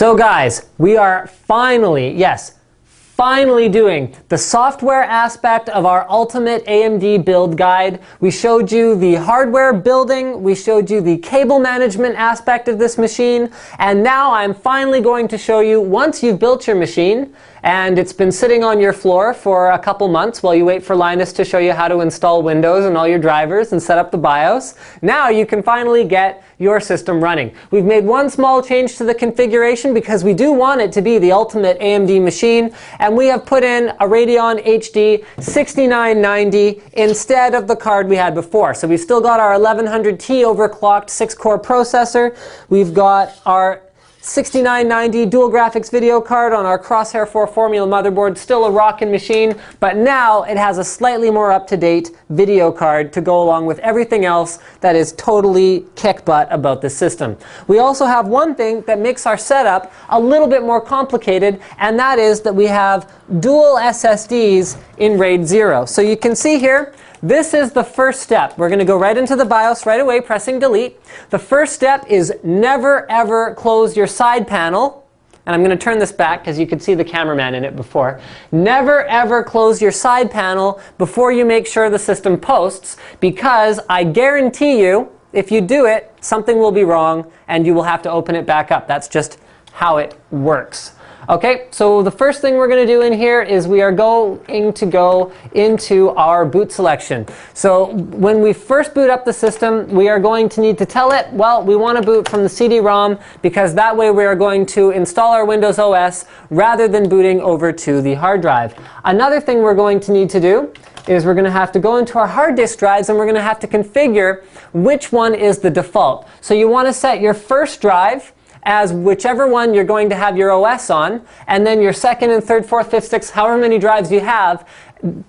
So guys, we are finally, yes, finally doing the software aspect of our ultimate AMD build guide. We showed you the hardware building, we showed you the cable management aspect of this machine, and now I'm finally going to show you, once you've built your machine and it's been sitting on your floor for a couple months while you wait for Linus to show you how to install Windows and all your drivers and set up the BIOS, now you can finally get your system running. We've made one small change to the configuration because we do want it to be the ultimate AMD machine, and we have put in a Radeon HD 6990 instead of the card we had before. So we've still got our 1100T overclocked 6-core processor. We've got our 6990 dual graphics video card on our Crosshair 4 Formula motherboard, still a rockin' machine, but now it has a slightly more up-to-date video card to go along with everything else that is totally kick butt about this system. We also have one thing that makes our setup a little bit more complicated, and that is that we have dual SSDs in RAID 0. So you can see here, this is the first step. We're going to go right into the BIOS right away, pressing delete. The first step is never ever close your side panel. And I'm going to turn this back because you could see the cameraman in it before. Never ever close your side panel before you make sure the system posts, because I guarantee you, if you do it, something will be wrong and you will have to open it back up. That's just how it works. Okay, so the first thing we're going to do in here is we are going to go into our boot selection. So when we first boot up the system, we are going to need to tell it, well, we want to boot from the CD-ROM, because that way we are going to install our Windows OS rather than booting over to the hard drive. Another thing we're going to need to do is we're going to have to go into our hard disk drives and we're going to have to configure which one is the default. So you want to set your first drive as whichever one you're going to have your OS on, and then your second and third, fourth, fifth, sixth, however many drives you have,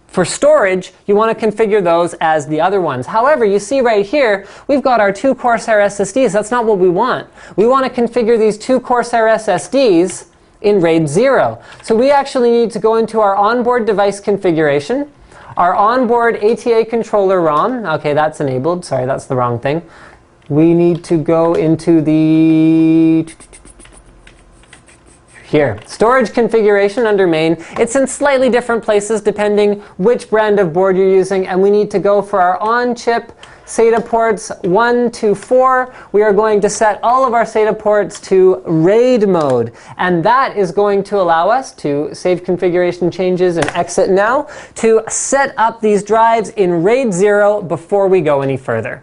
for storage, you want to configure those as the other ones. However, you see right here, we've got our 2 Corsair SSDs. That's not what we want. We want to configure these 2 Corsair SSDs in RAID 0. So we actually need to go into our onboard device configuration, our onboard ATA controller ROM. Okay, that's enabled. Sorry, that's the wrong thing. We need to go into the storage configuration under main. It's in slightly different places depending which brand of board you're using, and we need to go for our on-chip SATA ports 1 to 4. We are going to set all of our SATA ports to RAID mode, and that is going to allow us to save configuration changes and exit now to set up these drives in RAID 0 before we go any further.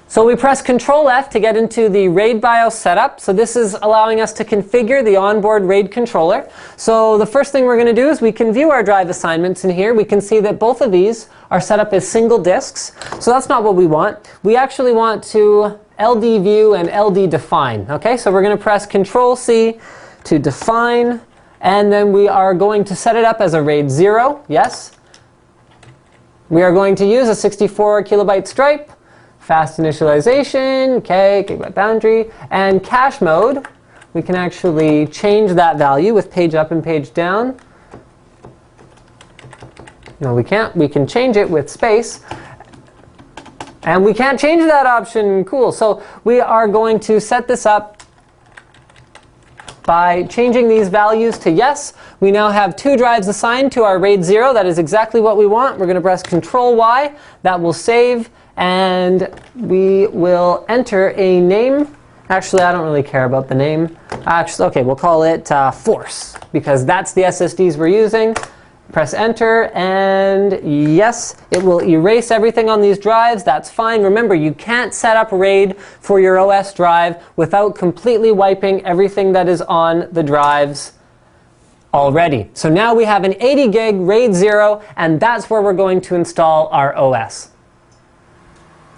So we press Control F to get into the RAID BIOS setup. So this is allowing us to configure the onboard RAID controller. So the first thing we're going to do is we can view our drive assignments in here. We can see that both of these are set up as single disks. So that's not what we want. We actually want to LD view and LD define. Okay, so we're going to press Control C to define, and then we are going to set it up as a RAID 0. Yes. We are going to use a 64 kilobyte stripe. Fast initialization, okay, gigabyte boundary, and cache mode. We can actually change that value with page up and page down. No, we can't. We can change it with space. And we can't change that option. Cool. So we are going to set this up by changing these values to yes. We now have 2 drives assigned to our RAID 0. That is exactly what we want. We're going to press Control Y. That will save. And we will enter a name. Actually, I don't really care about the name. Actually, okay, we'll call it Force, because that's the SSDs we're using. Press Enter, and yes, it will erase everything on these drives. That's fine. Remember, you can't set up RAID for your OS drive without completely wiping everything that is on the drives already. So now we have an 80 gig RAID 0, and that's where we're going to install our OS.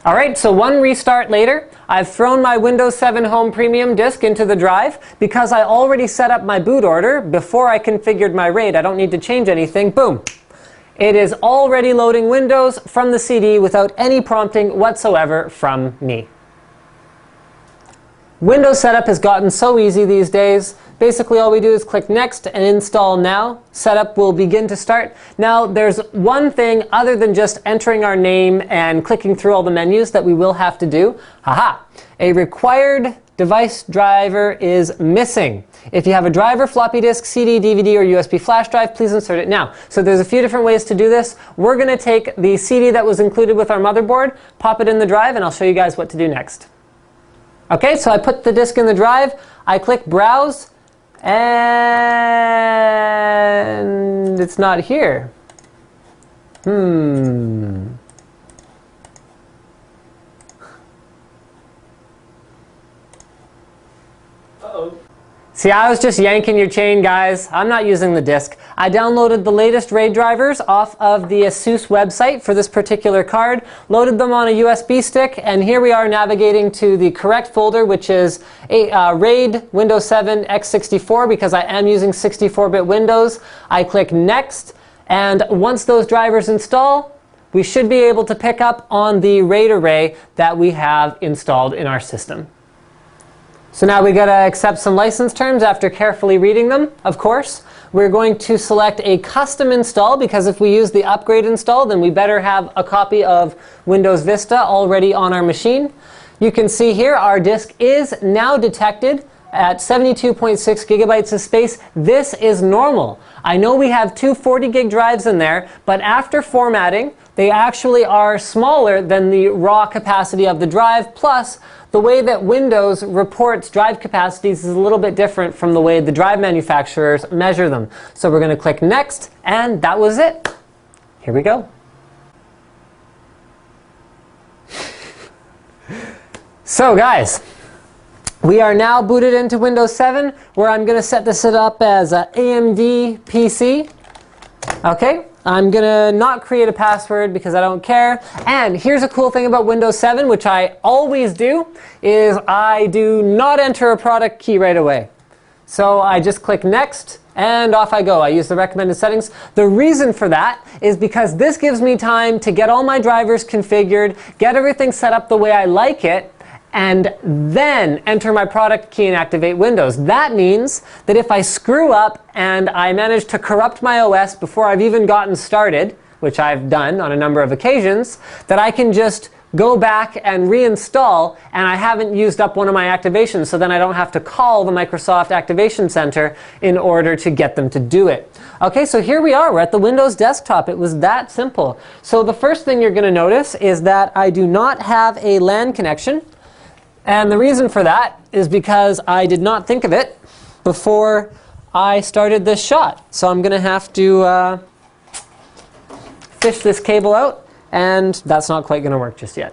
All right, so one restart later, I've thrown my Windows 7 Home Premium disk into the drive because I already set up my boot order before I configured my RAID. I don't need to change anything. Boom. It is already loading Windows from the CD without any prompting whatsoever from me. Windows setup has gotten so easy these days. Basically all we do is click Next and Install Now. Setup will begin to start. Now there's one thing other than just entering our name and clicking through all the menus that we will have to do. Haha! A required device driver is missing. If you have a driver, floppy disk, CD, DVD, or USB flash drive, please insert it now. So there's a few different ways to do this. We're going to take the CD that was included with our motherboard, pop it in the drive, and I'll show you guys what to do next. Okay, so I put the disk in the drive, I click Browse, and it's not here. Uh-oh. See, I was just yanking your chain, guys. I'm not using the disk. I downloaded the latest RAID drivers off of the ASUS website for this particular card, loaded them on a USB stick, and here we are navigating to the correct folder, which is RAID Windows 7 x64, because I am using 64-bit Windows. I click Next, and once those drivers install, we should be able to pick up on the RAID array that we have installed in our system. So now we got to accept some license terms after carefully reading them, of course. We're going to select a custom install, because if we use the upgrade install, then we better have a copy of Windows Vista already on our machine. You can see here our disk is now detected at 72.6 gigabytes of space. This is normal. I know we have two 40 gig drives in there, but after formatting, they actually are smaller than the raw capacity of the drive, plus the way that Windows reports drive capacities is a little bit different from the way the drive manufacturers measure them. So we're going to click Next, and that was it. Here we go. So guys, we are now booted into Windows 7, where I'm going to set this up as an AMD PC. Okay. I'm going to not create a password because I don't care. And here's a cool thing about Windows 7, which I always do, is I do not enter a product key right away. So I just click Next, and off I go. I use the recommended settings. The reason for that is because this gives me time to get all my drivers configured, get everything set up the way I like it, and then enter my product key and activate Windows. That means that if I screw up and I manage to corrupt my OS before I've even gotten started, which I've done on a number of occasions, that I can just go back and reinstall, and I haven't used up one of my activations, so then I don't have to call the Microsoft Activation Center in order to get them to do it. Okay, so here we are. We're at the Windows desktop. It was that simple. So the first thing you're going to notice is that I do not have a LAN connection. And the reason for that is because I did not think of it before I started this shot. So I'm going to have to fish this cable out, and that's not quite going to work just yet.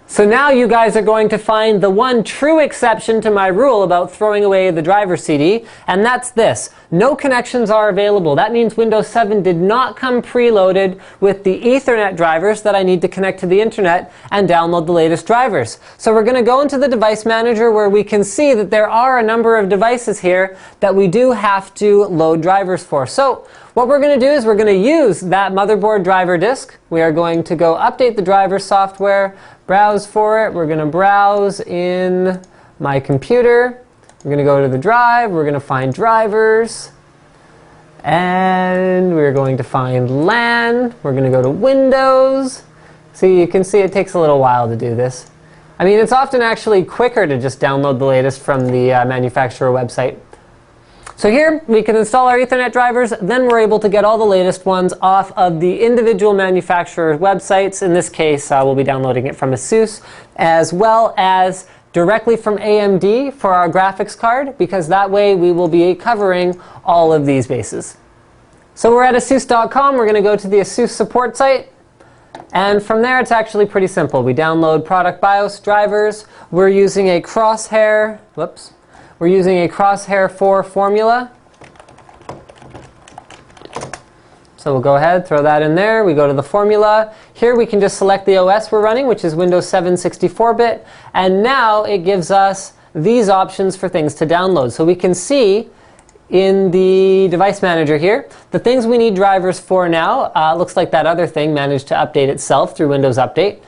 So now you guys are going to find the one true exception to my rule about throwing away the driver CD, and that's this. No connections are available. That means Windows 7 did not come preloaded with the Ethernet drivers that I need to connect to the internet and download the latest drivers. So we're going to go into the device manager, where we can see that there are a number of devices here that we do have to load drivers for. So what we're going to do is we're going to use that motherboard driver disk. We are going to go update the driver software, browse for it. We're going to browse in my computer. We're going to go to the drive. We're going to find drivers. And we're going to find LAN. We're going to go to Windows. So you can see it takes a little while to do this. I mean, it's often actually quicker to just download the latest from the manufacturer website. So here we can install our Ethernet drivers, then we're able to get all the latest ones off of the individual manufacturer's websites. In this case, we'll be downloading it from ASUS, as well as directly from AMD for our graphics card, because that way we will be covering all of these bases. So we're at asus.com. We're going to go to the ASUS support site. And from there, it's actually pretty simple. We download product BIOS drivers. We're using a Crosshair, We're using a Crosshair 4 formula. So we'll go ahead, throw that in there. We go to the formula. Here we can just select the OS we're running, which is Windows 7 64-bit. And now it gives us these options for things to download. So we can see in the device manager here the things we need drivers for now. Looks like that other thing managed to update itself through Windows Update.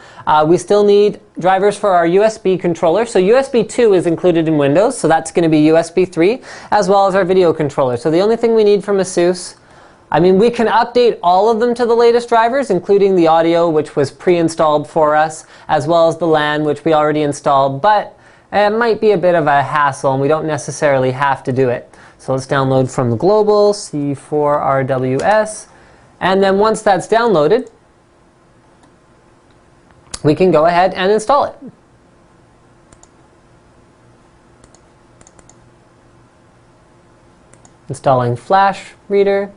We still need drivers for our USB controller. So USB 2 is included in Windows, so that's going to be USB 3, as well as our video controller. So the only thing we need from ASUS I mean, we can update all of them to the latest drivers, including the audio, which was pre-installed for us, as well as the LAN, which we already installed, but it might be a bit of a hassle, and we don't necessarily have to do it. So let's download from the global, C4RWS, and then once that's downloaded, we can go ahead and install it. Installing Flash Reader.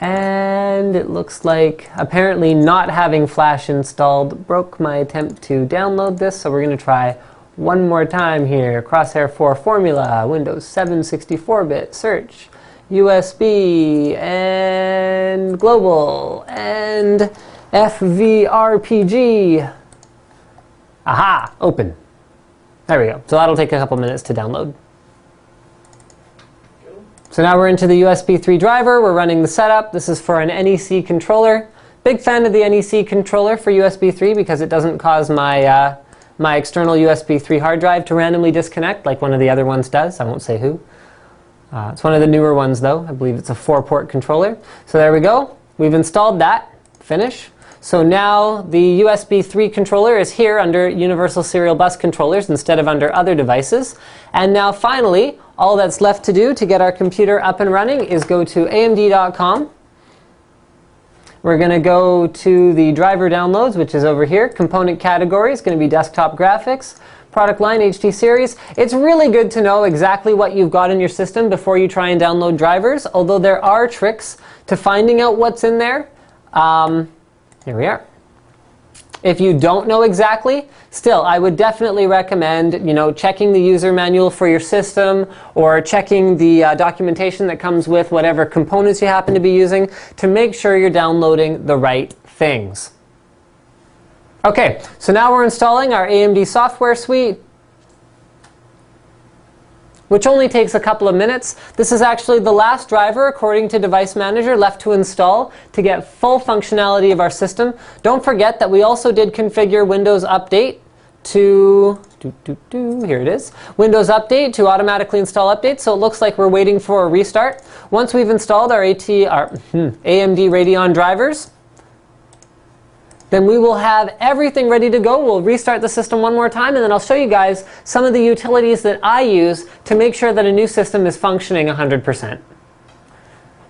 And it looks like apparently not having Flash installed broke my attempt to download this, so we're going to try one more time here. Crosshair 4 formula, Windows 7 64-bit, search, USB, and global, and FVRPG. Aha, open. There we go. So that'll take a couple minutes to download. So now we're into the USB 3 driver. We're running the setup. This is for an NEC controller. Big fan of the NEC controller for USB 3 because it doesn't cause my, my external USB 3 hard drive to randomly disconnect like one of the other ones does. I won't say who. It's one of the newer ones though. I believe it's a 4-port controller. So there we go. We've installed that. Finish. So now the USB 3 controller is here under Universal Serial Bus Controllers instead of under other devices. And now finally, all that's left to do to get our computer up and running is go to AMD.com. We're going to go to the driver downloads, which is over here. Component category is going to be desktop graphics. Product line, HD series. It's really good to know exactly what you've got in your system before you try and download drivers, although there are tricks to finding out what's in there. Here we are. If you don't know exactly, still, I would definitely recommend, checking the user manual for your system or checking the documentation that comes with whatever components you happen to be using to make sure you're downloading the right things. Okay, so now we're installing our AMD software suite, which only takes a couple of minutes. This is actually the last driver, according to Device Manager, left to install to get full functionality of our system. Don't forget that we also did configure Windows Update to, here it is, Windows Update to automatically install updates, so it looks like we're waiting for a restart. Once we've installed our AMD Radeon drivers, then we will have everything ready to go. We'll restart the system one more time, and then I'll show you guys some of the utilities that I use to make sure that a new system is functioning 100%.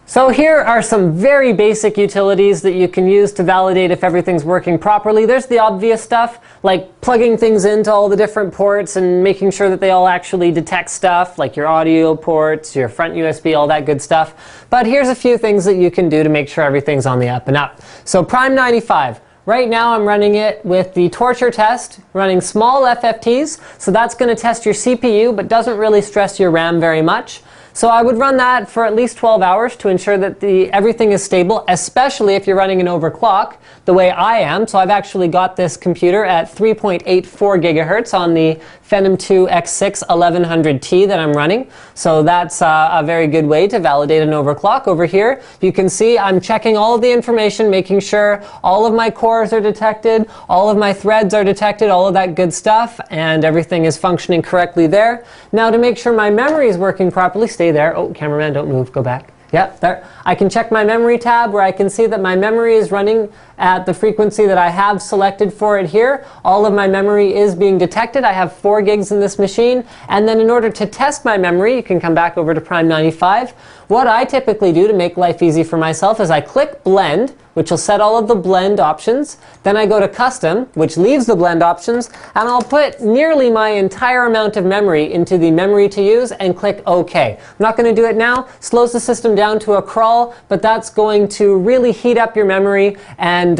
So here are some very basic utilities that you can use to validate if everything's working properly. There's the obvious stuff, like plugging things into all the different ports and making sure that they all actually detect stuff, like your audio ports, your front USB, all that good stuff. But here's a few things that you can do to make sure everything's on the up and up. So Prime 95. Right now I'm running it with the torture test, running small FFTs, so that's going to test your CPU but doesn't really stress your RAM very much. So I would run that for at least 12 hours to ensure that everything is stable, especially if you're running an overclock, the way I am. So I've actually got this computer at 3.84 gigahertz on the Phenom 2 X6 1100T that I'm running. So that's a very good way to validate an overclock. Over here, you can see I'm checking all of the information, making sure all of my cores are detected, all of my threads are detected, all of that good stuff, and everything is functioning correctly there. Now to make sure my memory is working properly, stay there. Oh, cameraman, don't move, go back. Yep, there. I can check my memory tab where I can see that my memory is running at the frequency that I have selected for it here. All of my memory is being detected. I have 4 gigs in this machine. And then in order to test my memory, you can come back over to Prime 95. What I typically do to make life easy for myself is I click Blend, which will set all of the blend options. Then I go to Custom, which leaves the blend options, and I'll put nearly my entire amount of memory into the memory to use and click OK. I'm not going to do it now. Slows the system down to a crawl, but that's going to really heat up your memory and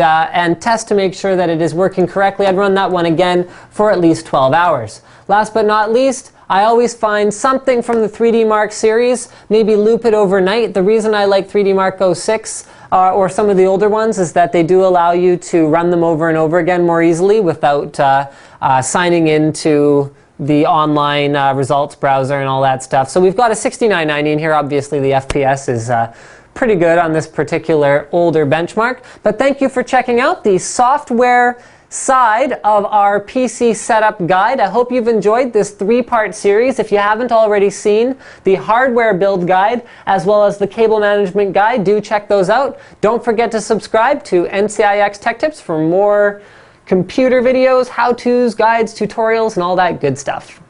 test to make sure that it is working correctly. I'd run that one again for at least 12 hours. Last but not least, I always find something from the 3D Mark series, maybe loop it overnight. The reason I like 3D Mark 06 or some of the older ones is that they do allow you to run them over and over again more easily without signing into the online results browser and all that stuff. So we've got a 6990 in here. Obviously the FPS is pretty good on this particular older benchmark. But thank you for checking out the software side of our PC setup guide. I hope you've enjoyed this 3-part series. If you haven't already seen the hardware build guide as well as the cable management guide, do check those out. Don't forget to subscribe to NCIX Tech Tips for more computer videos, how-tos, guides, tutorials, and all that good stuff.